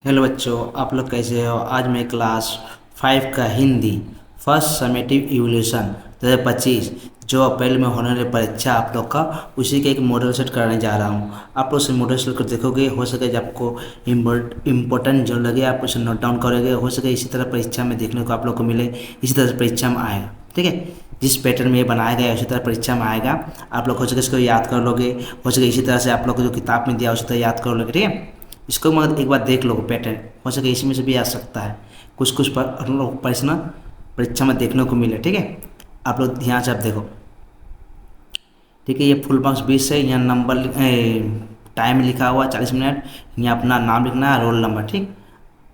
Hello बच्चों, आप लोग कैसे हो। आज मैं क्लास 5 का हिंदी फर्स्ट समेटिव इवोल्यूशन 2025 जो अप्रैल में होने वाली परीक्षा आप लोग का उसी का एक मॉडल सेट कराने जा रहा हूँ। आप लोग से मॉडल सेट कर देखोगे, हो सके जब आपको इम्पोर्टेंट जो लगे आप उसे नोट डाउन करोगे, हो सके इसी तरह परीक्षा में देखने को आप लोग को मिले, इसी तरह से परीक्षा में आएगा। ठीक है, जिस पैटर्न में ये बनाया गया है उसी तरह परीक्षा में आएगा। आप लोग हो सके इसको याद कर लोगे, हो सके इसी तरह से आप लोग को जो किताब में दिया उसी तरह याद कर लोगे। ठीक है, इसको मगर एक बार देख लो, पैटर्न हो सके इसमें से भी आ सकता है, कुछ कुछ हम लोग प्रश्न परीक्षा में देखने को मिले। ठीक है, आप लोग ध्यान से आप देखो। ठीक है, ये फुल मार्क्स 20 है, यहाँ नंबर टाइम लिखा हुआ 40 मिनट, यहाँ अपना नाम लिखना है, रोल नंबर। ठीक,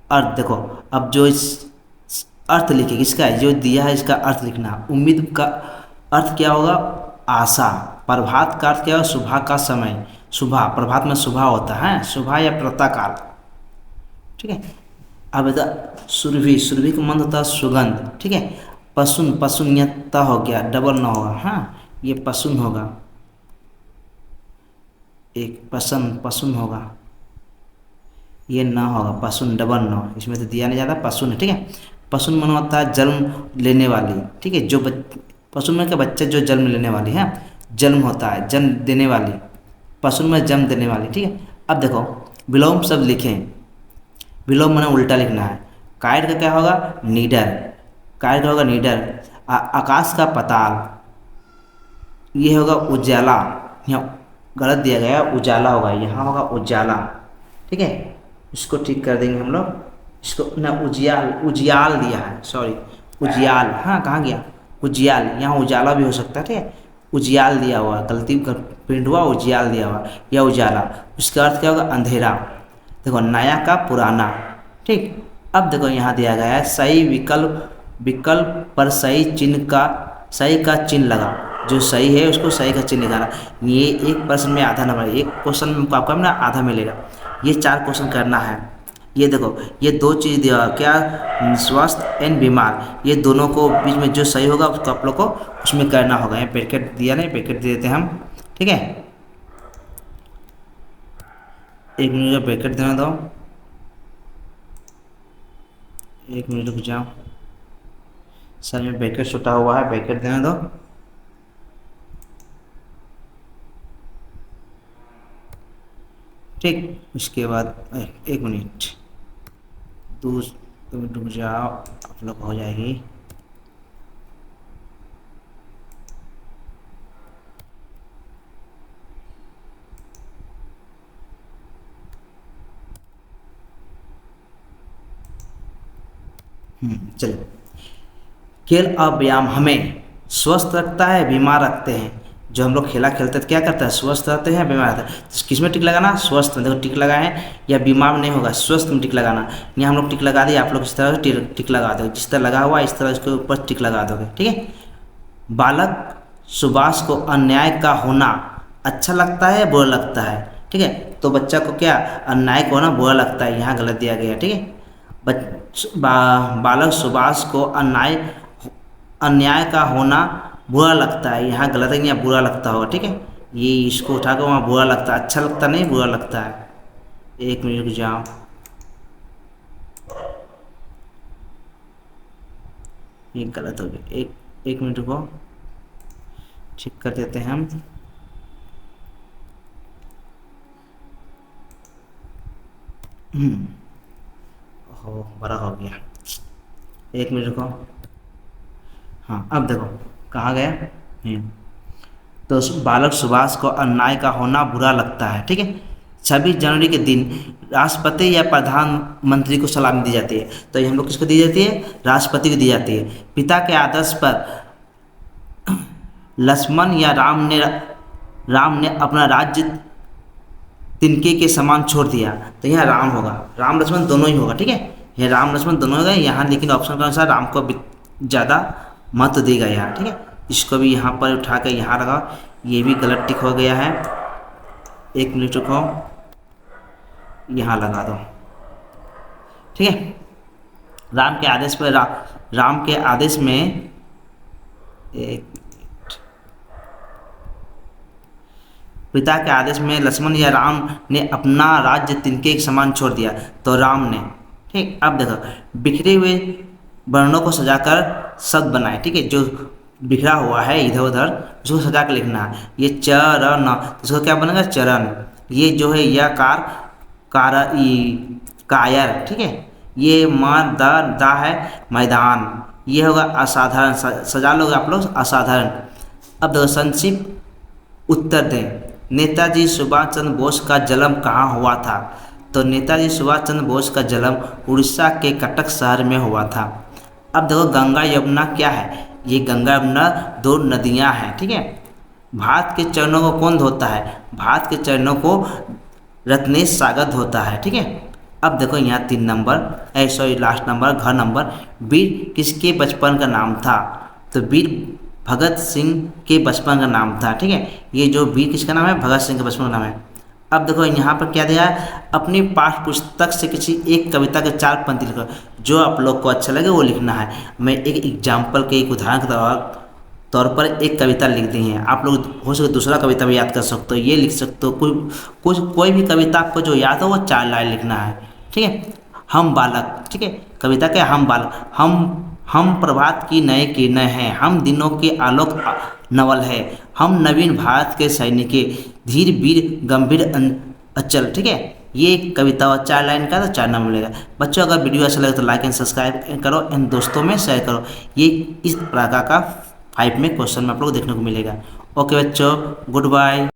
अर्थ देखो, अब जो इस अर्थ लिखे इसका जो दिया है इसका अर्थ लिखना है। उम्मीद का अर्थ क्या होगा, आशा। प्रभात का अर्थ क्या होगा, सुबह का समय। सुबह, प्रभात में सुबह होता है, सुबह या प्रातःकाल। ठीक है, अब इधर सुरभि, सुरभि का मन होता है सुगंध। ठीक है, पसुन, पसुन ये त हो गया, डबल न होगा। हाँ, ये पसुन होगा, एक पसन पसुन होगा, ये न होगा, पसुन डबल न, इसमें तो दिया नहीं जाता, पसुन है। ठीक है, पसुन मन होता है जन्म लेने वाली। ठीक है, जो पसुन में का बच्चा जो जन्म लेने वाली है, जन्म होता है जन्म देने वाली, पसुन में जन्म देने वाली। ठीक है, अब देखो विलोम शब्द लिखें, विलोम मैंने उल्टा लिखना है। कायड का क्या होगा, नीडर। कायड का होगा नीडर। आकाश का पताल, ये होगा उजाला। यहाँ गलत दिया गया, उजाला होगा, यहाँ होगा उजाला। ठीक है, इसको ठीक कर देंगे हम लोग। इसको ना उजियाल, उजियाल दिया है, सॉरी उजियाल। हाँ, कहाँ गया उजियाल, यहाँ उजाला भी हो सकता है। ठीक है, उजियाल दिया हुआ, गलती कर प्रिंट हुआ, उजियाल दिया हुआ, या उजाला। उसका अर्थ क्या होगा, अंधेरा। देखो नया का पुराना। ठीक, अब देखो यहाँ दिया गया है सही विकल्प, विकल्प पर सही चिन्ह का, सही का चिन्ह लगा। जो सही है उसको सही का चिन्ह लगाना। ये एक प्रश्न में आधा नंबर, एक क्वेश्चन में आपका ना आधा मिलेगा। ये 4 क्वेश्चन करना है। ये देखो, ये 2 चीज़ दिया हुआ, क्या, स्वस्थ एंड बीमार, ये दोनों को बीच में जो सही होगा उसको आप लोग को उसमें करना होगा। ये पैकेट दिया नहीं, पैकेट दे देते हैं हम। ठीक है, एक मिनट का पैकेट देना दो, एक मिनट रुक जाओ सर, में पैकेट छुटा हुआ है, पैकेट देने दो। ठीक, उसके बाद एक मिनट, 2 मिनट रुक जाओ, आप लोग हो जाएगी। चलिए, खेल और व्यायाम हमें स्वस्थ रखता है, बीमार रखते हैं। जो हम लोग खेला खेलते हैं तो क्या करता है, स्वस्थ रहते हैं, बीमार रहते हैं। तो किस में टिक लगाना, स्वस्थ में। देखो टिक लगाए हैं, या बीमार में नहीं होगा, स्वस्थ में टिक लगाना। यहाँ हम लोग टिक लगा दिए, आप लोग इस तरह से टिक लगा दो, जिस तरह लगा हुआ इस तरह इसके ऊपर टिक लगा दोगे। ठीक है, बालक सुभाष को अन्याय का होना अच्छा लगता है, बुरा लगता है। ठीक है, तो बच्चा को क्या, अन्याय को होना बुरा लगता है, यहाँ गलत दिया गया है। ठीक है, बालक सुभाष को अन्याय का होना बुरा लगता है, यहाँ गलत है, यहाँ बुरा लगता होगा। ठीक है, ये इसको उठाकर वहाँ बुरा लगता है, अच्छा लगता नहीं, बुरा लगता है। एक मिनट रुक जाओ, ये गलत हो गया, एक मिनट रुको, ठीक कर देते हैं हम। हो बड़ा हो गया, एक मिनट रुको। हाँ, अब देखो कहाँ गया। तो बालक सुभाष को अन्याय का होना बुरा लगता है। ठीक है, 26 जनवरी के दिन राष्ट्रपति या प्रधानमंत्री को सलामी दी जाती है। तो ये हम लोग किसको दी जाती है, राष्ट्रपति को दी जाती है। पिता के आदर्श पर लक्ष्मण या राम ने अपना राज्य तिनके के समान छोड़ दिया। तो यहाँ राम होगा, राम लक्ष्मण दोनों ही होगा। ठीक है, ये राम लक्ष्मण दोनों होगा यहाँ, लेकिन ऑप्शन के अनुसार राम को ज़्यादा महत्व देगा यहाँ। ठीक है, इसको भी यहाँ पर उठा कर यहाँ लगा, ये भी गलत टिक हो गया है। एक मिनट रुको, यहाँ लगा दो। ठीक है, राम के आदेश पर राम के आदेश में, एक पिता के आदेश में लक्ष्मण या राम ने अपना राज्य तिनके के समान छोड़ दिया? तो राम ने। ठीक, अब देखो, बिखरे हुए वर्णों को सजाकर शब्द बनाए। ठीक है, जो बिखरा हुआ है इधर उधर उसको सजा कर लिखना है। ये चरण, इसको क्या बनेगा? चरण। ये जो है यकार कायर। ठीक है, ये दा है मैदान। ये होगा असाधारण, सजा लोगे आप लोग असाधारण। अब देखो, संक्षिप्त उत्तर दें। नेताजी सुभाष चंद्र बोस का जन्म कहाँ हुआ था? तो नेताजी सुभाष चंद्र बोस का जन्म उड़ीसा के कटक शहर में हुआ था। अब देखो, गंगा यमुना क्या है? ये गंगा यमुना दो नदियाँ हैं। ठीक है, भारत के चरणों को कौन धोता है? भारत के चरणों को रत्नेश सागर धोता है। ठीक है, अब देखो यहाँ 3 नंबर, सॉरी लास्ट नंबर, घ नंबर, वीर किसके बचपन का नाम था? तो वीर भगत सिंह के बचपन का नाम था। ठीक है, ये जो वीर किसका नाम है? भगत सिंह के बचपन का नाम है। अब देखो यहाँ पर क्या दिया है? अपनी पाठ्य पुस्तक से किसी एक कविता के 4 पंक्ति लिखो, जो आप लोग को अच्छा लगे वो लिखना है। मैं एक एग्जाम्पल के, एक उदाहरण के तौर पर एक कविता लिख दी है। आप लोग हो सके दूसरा कविता भी याद कर सकते हो, ये लिख सकते हो। कोई भी कविता आपको जो याद हो वो 4 लाइन लिखना है। ठीक है, हम बालक। ठीक है, कविता क्या? हम बालक। हम प्रभात की नए किरणें हैं, हम दिनों के आलोक नवल है, हम नवीन भारत के सैनिक, धीर वीर गंभीर अचल। ठीक है, ये कविता 4 लाइन का, तो 4 नंबर मिलेगा। बच्चों, अगर वीडियो अच्छा लगे तो लाइक एंड सब्सक्राइब करो एंड दोस्तों में शेयर करो। ये इस प्रकार का 5 में क्वेश्चन में आप लोग देखने को मिलेगा। ओके बच्चों, गुड बाय।